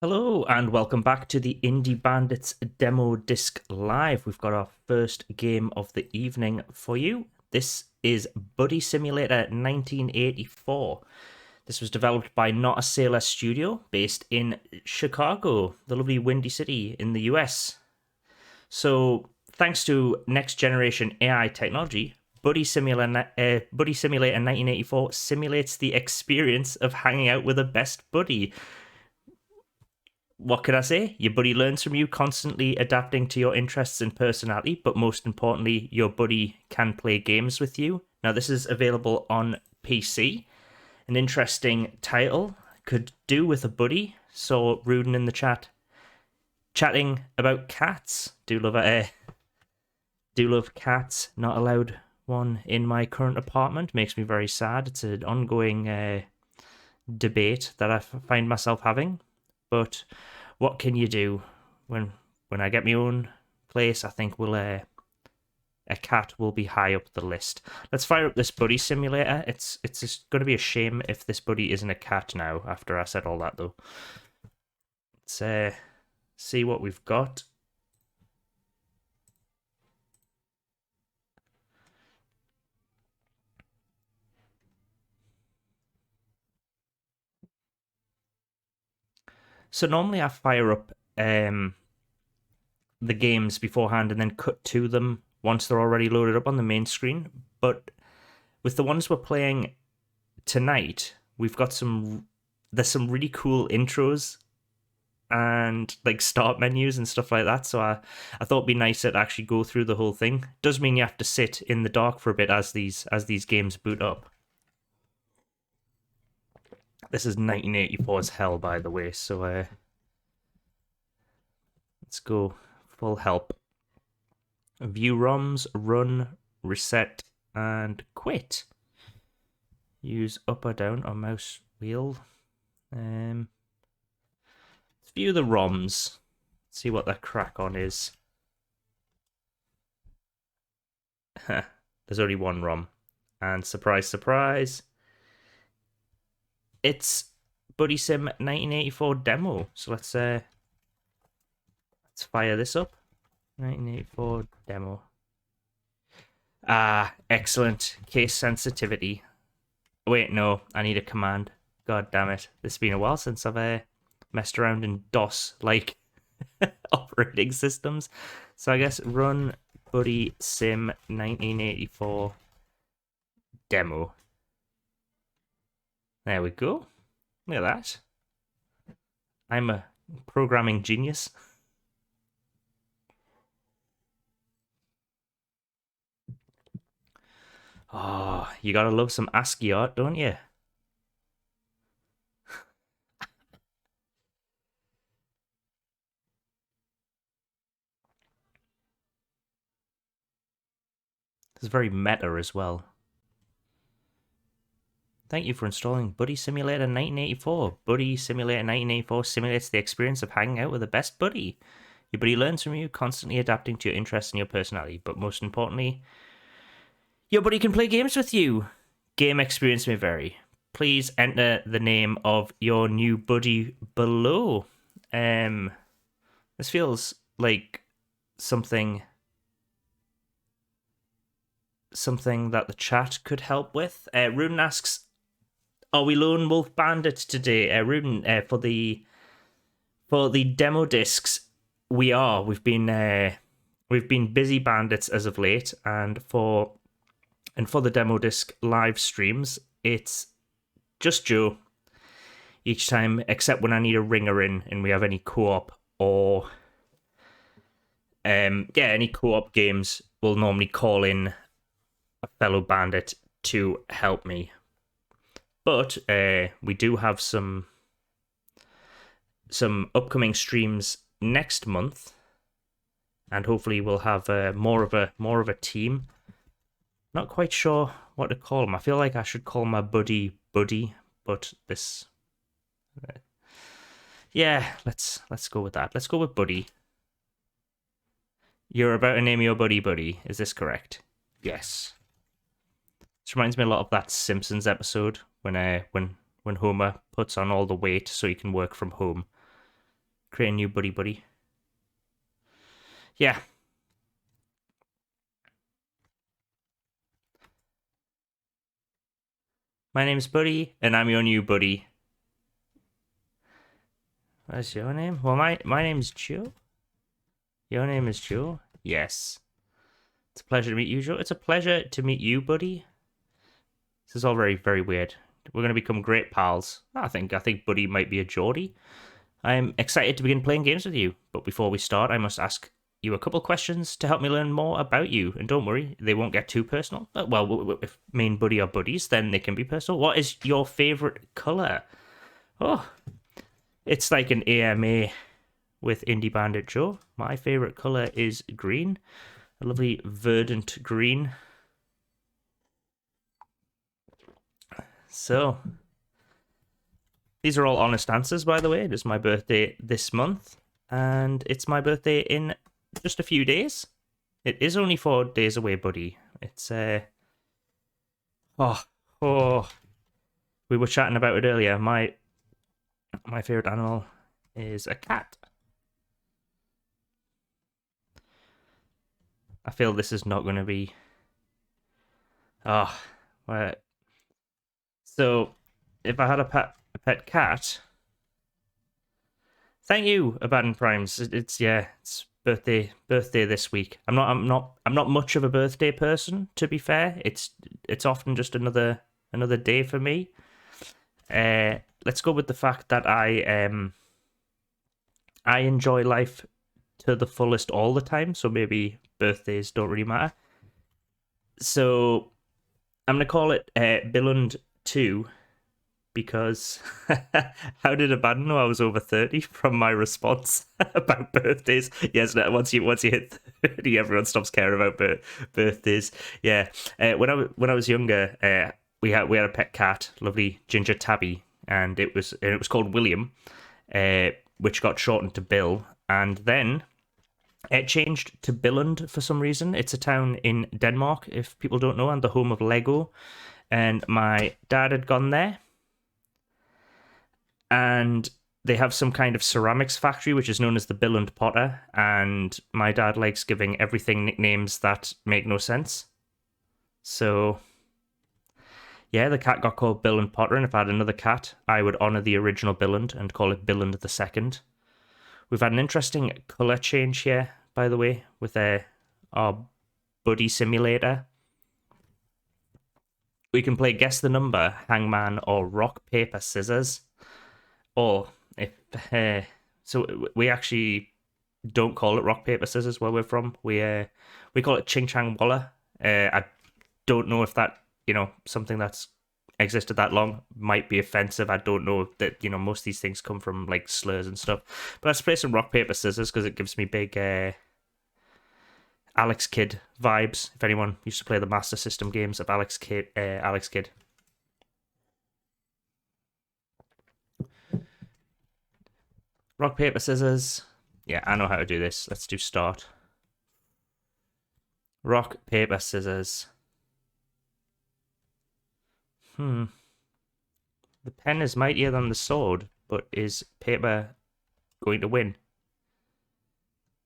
Hello and welcome back to the Indie Bandits demo disc live. We've got our first game of the evening for you. This is Buddy Simulator 1984. This was developed by Not a Sailor Studio based in Chicago, the lovely Windy City in the US. So, thanks to next generation AI technology, Buddy Simulator 1984 simulates the experience of hanging out with a best buddy. What can I say? Your buddy learns from you, constantly adapting to your interests and personality, but most importantly, your buddy can play games with you. Now, this is available on PC. An interesting title. Could do with a buddy. So, Rudin in the chat, chatting about cats. Do love cats. Not allowed one in my current apartment. Makes me very sad. It's an ongoing debate that I find myself having. But what can you do when I get my own place? I think a cat will be high up the list. Let's fire up this buddy simulator. It's just going to be a shame if this buddy isn't a cat now. After I said all that, though, let's see what we've got. So normally I fire up the games beforehand and then cut to them once they're already loaded up on the main screen. But with the ones we're playing tonight, there's some really cool intros and like start menus and stuff like that. So I thought it'd be nicer to actually go through the whole thing. Does mean you have to sit in the dark for a bit as these games boot up. This is 1984's hell, by the way. So let's go full help. View ROMs, run, reset, and quit. Use up or down or mouse wheel. Let's view the ROMs. See what the crack on is. There's only one ROM. And surprise, surprise, it's Buddy Sim 1984 demo. So let's fire this up. 1984 demo. Ah, excellent. Case sensitivity. Wait, no, I need a command. God damn it. It's been a while since I've messed around in DOS like operating systems. So I guess run Buddy Sim 1984 demo. There we go. Look at that. I'm a programming genius. Oh, you gotta love some ASCII art, don't you? It's very meta as well. Thank you for installing Buddy Simulator 1984. Buddy Simulator 1984 simulates the experience of hanging out with the best buddy. Your buddy learns from you, constantly adapting to your interests and your personality, but most importantly, your buddy can play games with you. Game experience may vary. Please enter the name of your new buddy below. This feels like something that the chat could help with. Rune asks, "Are we Lone Wolf Bandits today?" Rune, for the demo discs, we are. We've been busy bandits as of late, and for the demo disc live streams, it's just Joe each time, except when I need a ringer in and we have any co-op or any co-op games, we'll normally call in a fellow bandit to help me. But we do have some upcoming streams next month, and hopefully we'll have more of a team. Not quite sure what to call him. I feel like I should call my buddy, but this, yeah, let's go with that. Let's go with Buddy. You're about to name your buddy. Is this correct? Yes. This reminds me a lot of that Simpsons episode when Homer puts on all the weight so he can work from home. Create a new buddy. Yeah. My name's Buddy, and I'm your new buddy. What's your name? Well, my name's Joe. Your name is Joe? Yes. It's a pleasure to meet you, Joe. It's a pleasure to meet you, buddy. This is all very, very weird. We're going to become great pals. I think Buddy might be a Geordie. I'm excited to begin playing games with you, but before we start, I must ask you a couple questions to help me learn more about you. And don't worry, they won't get too personal. Well, if me and Buddy are buddies, then they can be personal. What is your favourite colour? Oh, it's like an AMA with Indie Bandit Joe. My favourite colour is green. A lovely verdant green. So, these are all honest answers, by the way. It is my birthday this month, and it's my birthday in just a few days. It is only 4 days away, buddy. It's oh, we were chatting about it earlier. My favorite animal is a cat. I feel this is not going to be. Oh, well. So, if I had a pet cat. Thank you, Abandoned Primes. It's birthday this week. I'm not much of a birthday person, to be fair. It's often just another day for me. Let's go with the fact that I enjoy life to the fullest all the time, so maybe birthdays don't really matter. So I'm gonna call it Billund 2 because how did Abandon know I was over 30 from my response about birthdays? Yes, once you hit 30, everyone stops caring about birthdays. Yeah, when I was younger, we had a pet cat, lovely ginger tabby, and it was called William, which got shortened to Bill, and then it changed to Billund for some reason. It's a town in Denmark, if people don't know, and the home of Lego. And my dad had gone there, and they have some kind of ceramics factory which is known as the Billund Potter, and my dad likes giving everything nicknames that make no sense. So yeah, the cat got called Billund Potter, and if I had another cat, I would honour the original Billund and call it Billund the Second. We've had an interesting colour change here, by the way, with our buddy simulator. We can play Guess the Number, Hangman, or Rock, Paper, Scissors. Or if so, we actually don't call it Rock, Paper, Scissors where we're from. We call it Ching Chang Walla. I don't know if that, something that's existed that long might be offensive. I don't know that, most of these things come from like slurs and stuff. But let's play some Rock, Paper, Scissors because it gives me big Alex Kidd vibes. If anyone used to play the Master System games of Alex Kidd. Rock, paper, scissors. Yeah, I know how to do this. Let's do start. Rock, paper, scissors. The pen is mightier than the sword, but is paper going to win?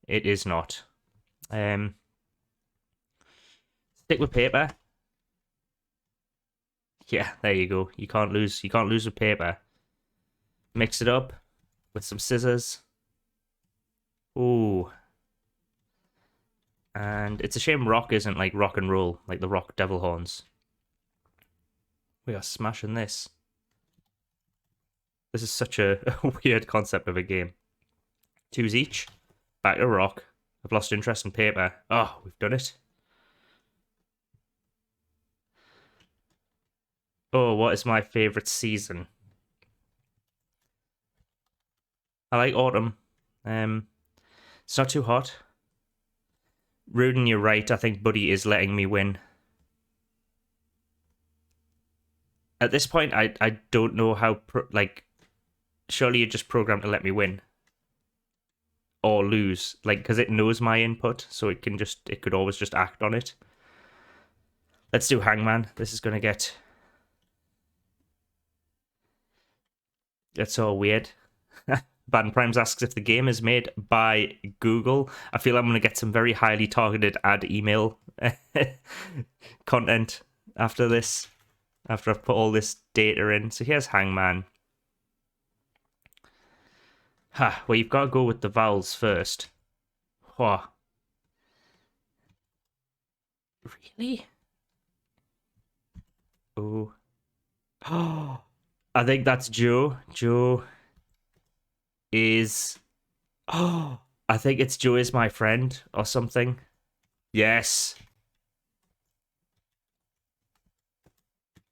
It is not. Stick with paper. Yeah, there you go. You can't lose. You can't lose with paper. Mix it up with some scissors. Ooh. And it's a shame rock isn't like rock and roll, like the rock devil horns. We are smashing this. This is such a weird concept of a game. 2s each. Back to rock. I've lost interest in paper. Oh, we've done it. Oh, what is my favourite season? I like autumn. It's not too hot. Rudin, you're right. I think Buddy is letting me win. At this point, I don't know how, surely you're just programmed to let me win. Or lose. Because it knows my input, so it could always just act on it. Let's do Hangman. This is going to get... That's all weird. Baden Primes asks if the game is made by Google. I feel I'm going to get some very highly targeted ad email content after this, after I've put all this data in. So here's Hangman. Well, you've got to go with the vowels first. Whoa. Really? Oh. Oh. I think that's Joe. Joe is. Oh. I think it's Joe is my friend or something. Yes.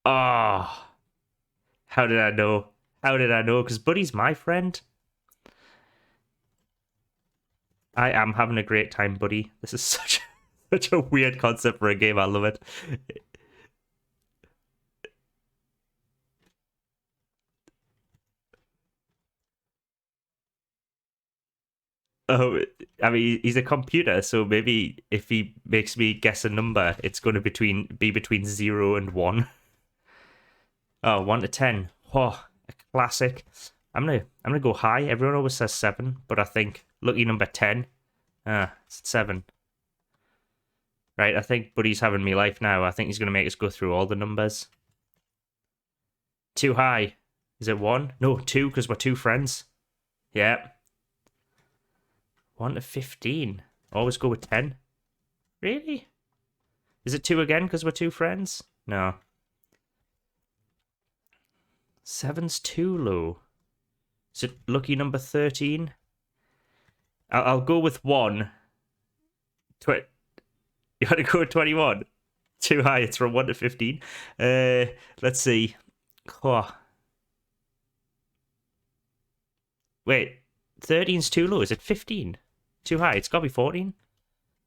Oh. How did I know? How did I know? Because Buddy's my friend. I am having a great time, Buddy. This is such a weird concept for a game. I love it. Oh, I mean, he's a computer, so maybe if he makes me guess a number, it's going to be between 0 and 1. Oh, 1 to 10. Oh, a classic. I'm gonna go high. Everyone always says 7, but I think lucky number 10. It's 7. Right, I think Buddy's having me life now. I think he's gonna make us go through all the numbers. Too high. Is it 1? No, 2, because we're 2 friends. Yeah. 1 to 15. Always go with 10. Really? Is it 2 again because we're 2 friends? No. 7's too low. Is it lucky number 13? I'll go with 1. You want to go with 21? Too high. It's from 1 to 15. Let's see. Oh. Wait. 13's too low. Is it 15? Too high. It's got to be 14.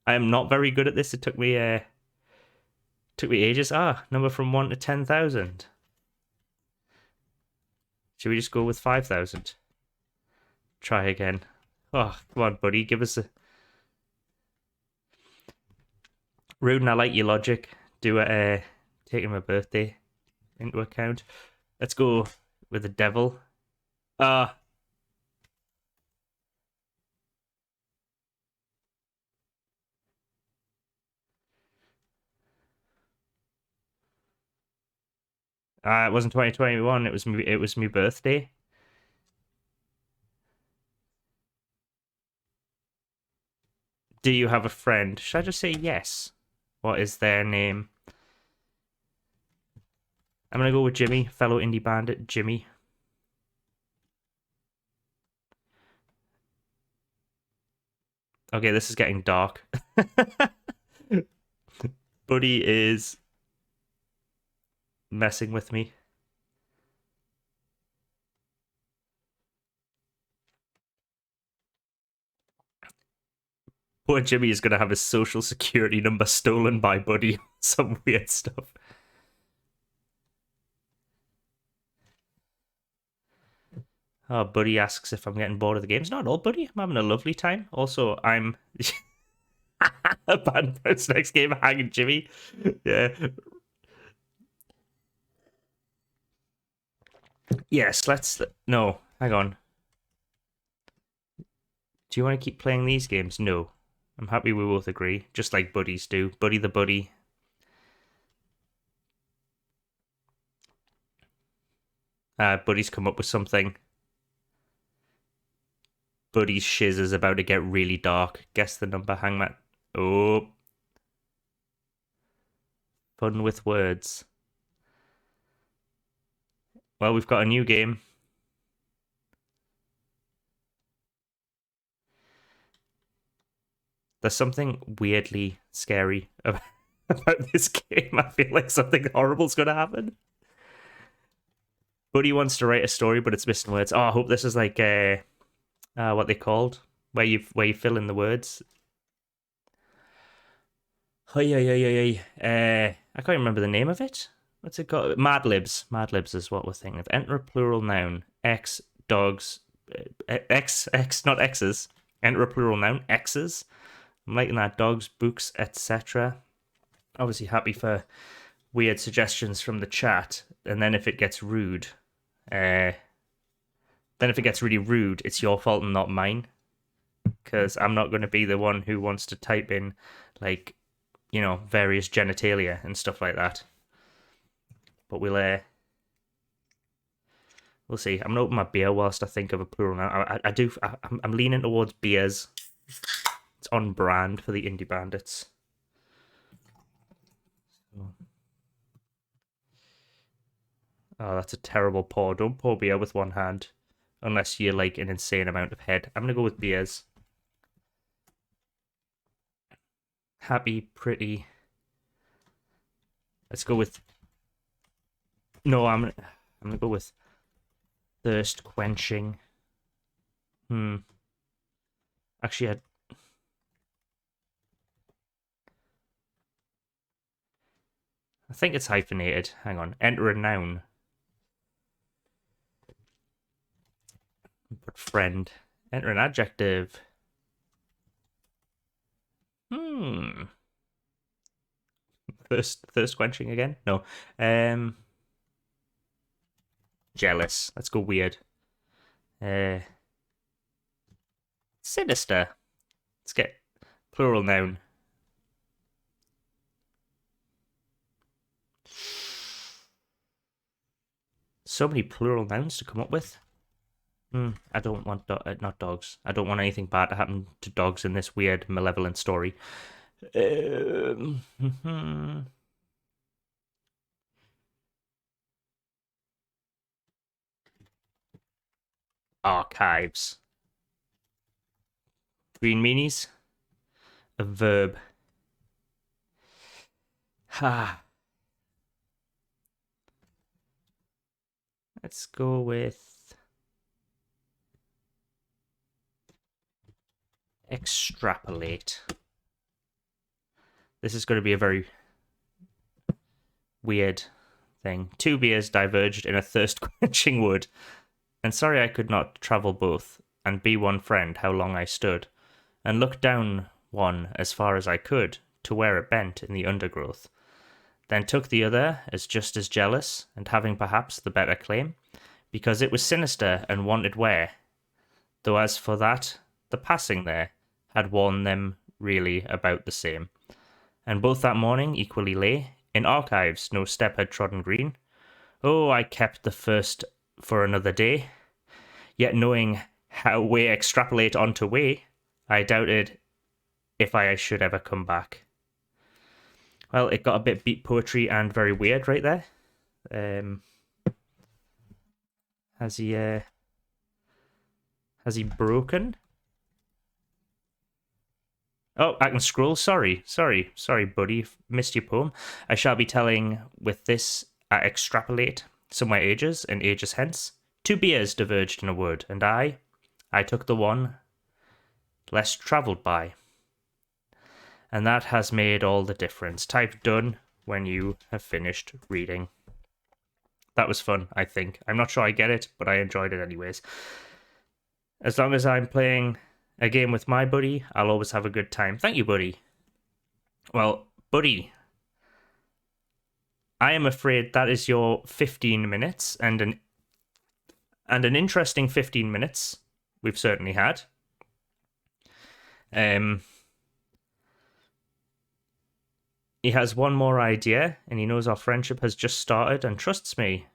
I am not very good at this. It took me ages. Number from 1 to 10,000. Should we just go with 5,000? Try again. Oh, come on, buddy. Give us a... Rudin, I like your logic. Taking my birthday into account. Let's go with the devil. It wasn't 2021. It was my birthday. Do you have a friend? Should I just say yes? What is their name? I'm gonna go with Jimmy, fellow indie bandit, Jimmy. Okay, this is getting dark. Buddy is messing with me. Poor Jimmy is gonna have his social security number stolen by Buddy. Some weird stuff. Oh, Buddy asks if I'm getting bored of the games. Not at all, Buddy. I'm having a lovely time. Also, I'm Bandits next game, hanging Jimmy. Yeah. Yes, let's... No, hang on. Do you want to keep playing these games? No. I'm happy we both agree, just like buddies do. Buddy the buddy. Buddy's come up with something. Buddy's shiz is about to get really dark. Guess the number, Hangman. Oh. Fun with words. Well, we've got a new game. There's something weirdly scary about this game. I feel like something horrible's going to happen. Buddy wants to write a story, but it's missing words. Oh, I hope this is like what they called, where you fill in the words. I can't remember the name of it. What's it called? Mad Libs. Mad Libs is what we're thinking of. Enter a plural noun. X dogs. X not X's. Enter a plural noun. X's. I'm liking that. Dogs, books, etc. Obviously happy for weird suggestions from the chat. And then if it gets rude, Then if it gets really rude, it's your fault and not mine. Because I'm not going to be the one who wants to type in, like, you know, various genitalia and stuff like that. But we'll see. I'm going to open my beer whilst I think of a plural now. I'm leaning towards beers. It's on brand for the Indie Bandits. Oh, that's a terrible pour. Don't pour beer with one hand. Unless you're like an insane amount of head. I'm going to go with beers. Happy, pretty. Let's go with... No, I'm going to go with thirst quenching. Actually, I think it's hyphenated. Hang on. Enter a noun. Put friend. Enter an adjective. Thirst quenching again? No. Jealous. Let's go weird. Sinister. Let's get plural noun. So many plural nouns to come up with. I don't want not dogs. I don't want anything bad to happen to dogs in this weird malevolent story. Archives. Green meanies. A verb. Ha. Let's go with extrapolate. This is going to be a very weird thing. 2 beers diverged in a thirst-quenching wood, and sorry I could not travel both, and be one friend how long I stood, and look down one as far as I could, to where it bent in the undergrowth. Then took the other as just as jealous, and having perhaps the better claim, because it was sinister and wanted wear, though as for that, the passing there had worn them really about the same. And both that morning equally lay, in archives no step had trodden green. Oh, I kept the first for another day, yet knowing how we extrapolate onto way, I doubted if I should ever come back. Well, it got a bit beat poetry and very weird right there. Has he broken? Oh, I can scroll. Sorry, buddy. Missed your poem. I shall be telling with this, I extrapolate somewhere ages and ages hence. 2 beers diverged in a wood, and I took the one less travelled by. And that has made all the difference. Type done when you have finished reading. That was fun, I think. I'm not sure I get it, but I enjoyed it anyways. As long as I'm playing a game with my buddy, I'll always have a good time. Thank you, buddy. Well, buddy, I am afraid that is your 15 minutes, and an interesting 15 minutes we've certainly had. He has one more idea, and he knows our friendship has just started and trusts me.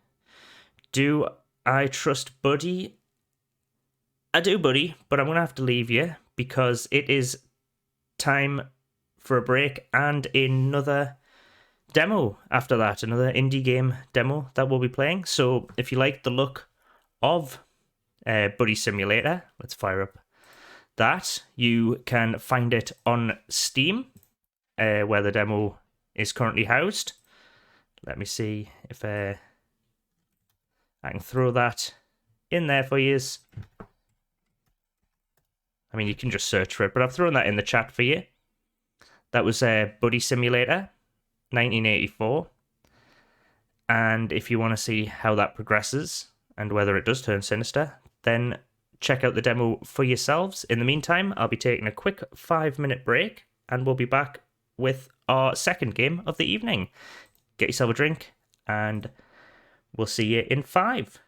Do I trust Buddy? I do, Buddy, but I'm going to have to leave you because it is time for a break and another demo after that, another indie game demo that we'll be playing. So if you like the look of Buddy Simulator, let's fire up that. You can find it on Steam, where the demo is currently housed. Let me see if I can throw that in there for you. I mean, you can just search for it, but I've thrown that in the chat for you. That was Buddy Simulator, 1984. And if you want to see how that progresses and whether it does turn sinister, then check out the demo for yourselves. In the meantime, I'll be taking a quick 5-minute break, and we'll be back with our second game of the evening. Get yourself a drink, and we'll see you in 5.